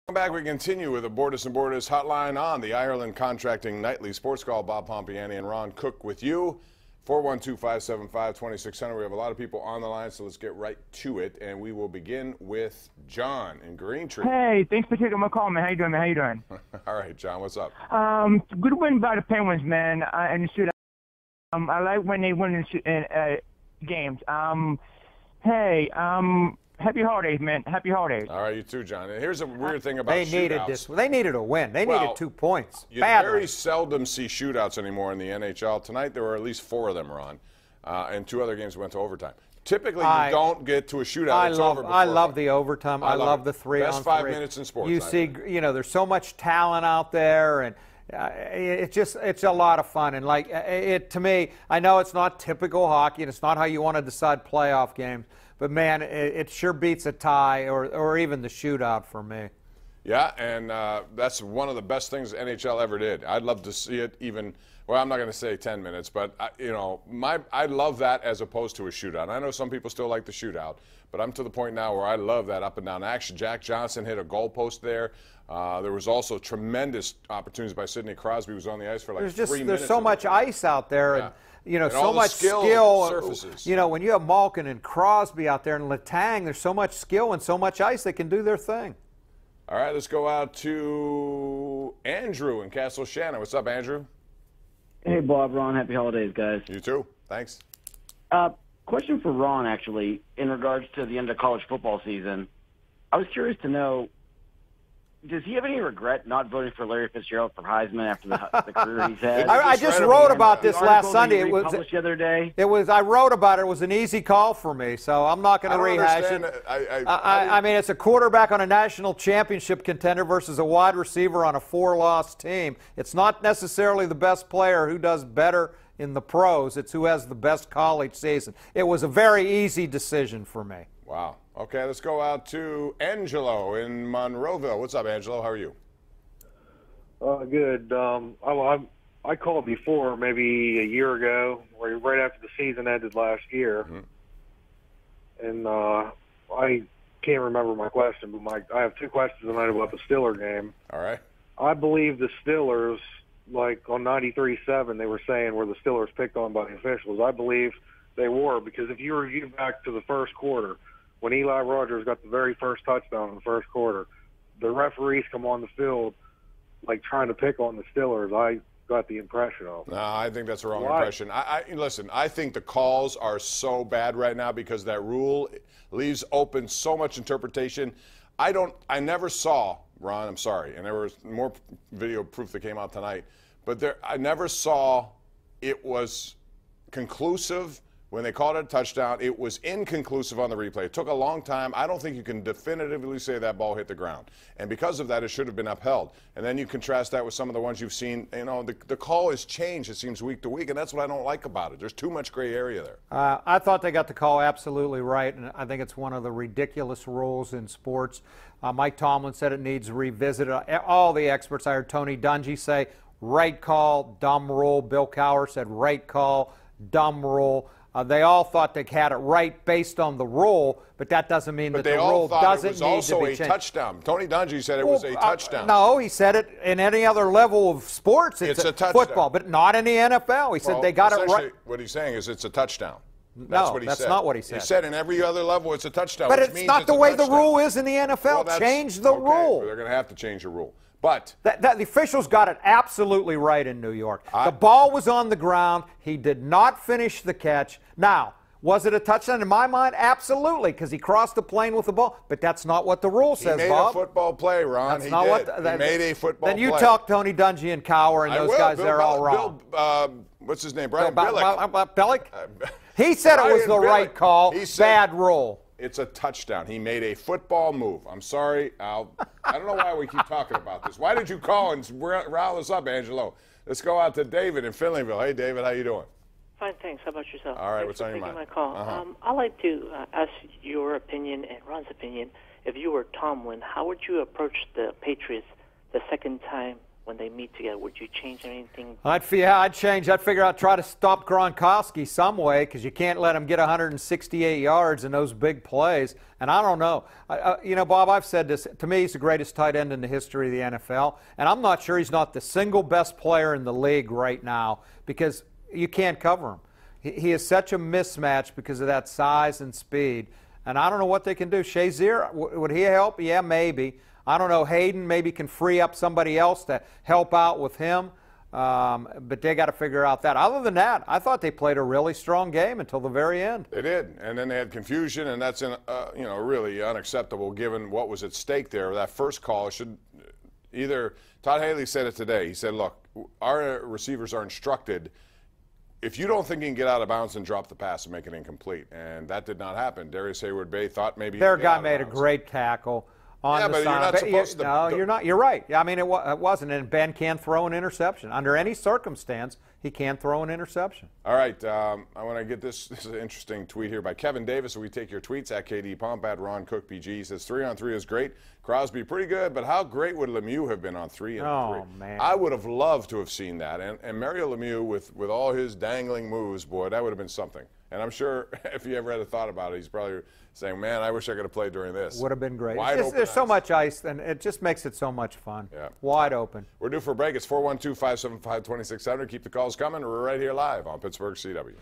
Welcome back. We continue with the Borders and Borders hotline on the Ireland Contracting Nightly Sports Call. Bob Pompeani and Ron Cook with you. 412-575-2600. We have a lot of people on the line, so let's get right to it. And we will begin with John in Greentree. Hey, thanks for taking my call, man. How you doing, man? How you doing? All right, John, what's up? Good win by the Penguins, man, in the shootout. I like when they win in games. Happy holidays, man. Happy holidays. All right, you too, John. And here's a weird thing about shootouts. They needed a win. They needed 2 points. You very seldom see shootouts anymore in the NHL. Tonight there were at least 4 of them, Ron, and 2 other games went to overtime. Typically, you don't get to a shootout. I love the overtime. I love the 3-on-3. Best 5 minutes in sports. You see, there's so much talent out there, and it's a lot of fun. And to me, I know it's not typical hockey, and it's not how you want to decide playoff games. But, man, it sure beats a tie or even the shootout for me. Yeah, and that's one of the best things the NHL ever did. I'd love to see it even, well, I'm not going to say 10 minutes, but, I love that as opposed to a shootout. And I know some people still like the shootout, but I'm to the point now where I love that up-and-down action. Jack Johnson hit a goalpost there. There was also tremendous opportunities by Sidney Crosby, who was on the ice for 3 minutes. There's so much ice out there. Yeah. And so much skill surfaces. When you have Malkin and Crosby out there and Letang, there's so much skill and so much ice, they can do their thing. All right, let's go out to Andrew in Castle Shannon. What's up, Andrew? Hey, Bob, Ron. Happy holidays, guys. You too. Thanks. Question for Ron, actually, in regards to the end of college football season. I was curious to know, does he have any regret not voting for Larry Fitzgerald for Heisman after the career he's had? I just wrote about this last Sunday. It was published the other day. I wrote about it. It was an easy call for me, so I'm not going to rehash it. I mean, it's a quarterback on a national championship contender versus a wide receiver on a 4-loss team. It's not necessarily the best player who does better in the pros. It's who has the best college season. It was a very easy decision for me. Wow. Okay, let's go out to Angelo in Monroeville. What's up, Angelo? How are you? Good. I called before, maybe a year ago, right after the season ended last year. Mm-hmm. And I can't remember my question, but I have 2 questions tonight about the Steeler game. All right. I believe the Steelers, on 93.7, they were saying were the Steelers picked on by the officials. I believe they were, because if you review back to the first quarter, when Eli Rogers got the very first touchdown in the first quarter, the referees come on the field trying to pick on the Steelers. I got the impression of. No, I think that's a wrong impression. Listen, I think the calls are so bad right now because that rule leaves open so much interpretation. I never saw, Ron, I'm sorry, and there was more video proof that came out tonight, but I never saw it was conclusive. When they called it a touchdown, it was inconclusive on the replay. It took a long time. I don't think you can definitively say that ball hit the ground. And because of that, it should have been upheld. And then you contrast that with some of the ones you've seen. The call has changed, it seems, week to week, and that's what I don't like about it. There's too much gray area there. I thought they got the call absolutely right, and I think it's one of the ridiculous rules in sports. Mike Tomlin said it needs revisited. All the experts, I heard Tony Dungy say, right call, dumb rule. Bill Cowher said, right call, dumb rule. They all thought they had it right based on the rule, but that doesn't mean that the rule doesn't need to be changed. But they all thought it was also a touchdown. Tony Dungy said it was a touchdown. No, he said it in any other level of sports. It's a touchdown. Football, but not in the NFL. He said they got it right. What he's saying is it's a touchdown. That's what he said. That's not what he said. He said in every other level it's a touchdown. But it's not the way the rule is in the NFL. Change the rule. They're going to have to change the rule. But the officials got it absolutely right in New York. The ball was on the ground. He did not finish the catch. Now, was it a touchdown? In my mind, absolutely, because he crossed the plane with the ball. But that's not what the rule says, Bob. He made a football play, Ron. He made a football play. Then you talk Tony Dungy and Cowher and those guys. They're all wrong. What's his name? Brian Billick. Billick? He said it was the right call. Bad rule. It's a touchdown. He made a football move. I'm sorry. I don't know why we keep talking about this. Why did you call and rile us up, Angelo? Let's go out to David in Finleyville. Hey, David, how you doing? Fine, thanks. How about yourself? All right, thanks what's on your mind? My call. I'd like to ask your opinion and Ron's opinion. If you were Tomlin, how would you approach the Patriots the second time when they meet together? Would you change anything? I'd change. I'd figure out, try to stop Gronkowski some way, because you can't let him get 168 yards in those big plays. And I don't know. You know, Bob, I've said this. To me, he's the greatest tight end in the history of the NFL. And I'm not sure he's not the single best player in the league right now, because you can't cover him. He is such a mismatch because of that size and speed. And I don't know what they can do. Shazier, would he help? Yeah, maybe. I don't know. Hayden maybe can free up somebody else to help out with him. But they got to figure out that. Other than that, I thought they played a really strong game until the very end. They did, and then they had confusion, and that's really unacceptable given what was at stake there. That first call should either. Todd Haley said it today. He said, "Look, our receivers are instructed. If you don't think you can get out of bounds, and drop the pass and make it incomplete." And that did not happen. Darius Hayward-Bay thought maybe their guy made a great tackle. On the but you're not supposed to. No, you're not. You're right. I mean, it wasn't. And Ben can't throw an interception. Under any circumstance, he can't throw an interception. All right. I want to get this. This is an interesting tweet here by Kevin Davis. We take your tweets at KD Pomp, at Ron Cook PG. He says 3-on-3 is great. Crosby pretty good, but how great would Lemieux have been on 3-on-3? Oh, man. I would have loved to have seen that. And Mario Lemieux with all his dangling moves, boy, that would have been something. And I'm sure if he ever had a thought about it, he's probably saying, man, I wish I could have played during this. Would have been great. There's There's so much ice, and it just makes it so much fun. Yeah. Wide open. We're due for a break. It's 412-575-2600. Keep the calls coming. We're right here live on Pittsburgh CW.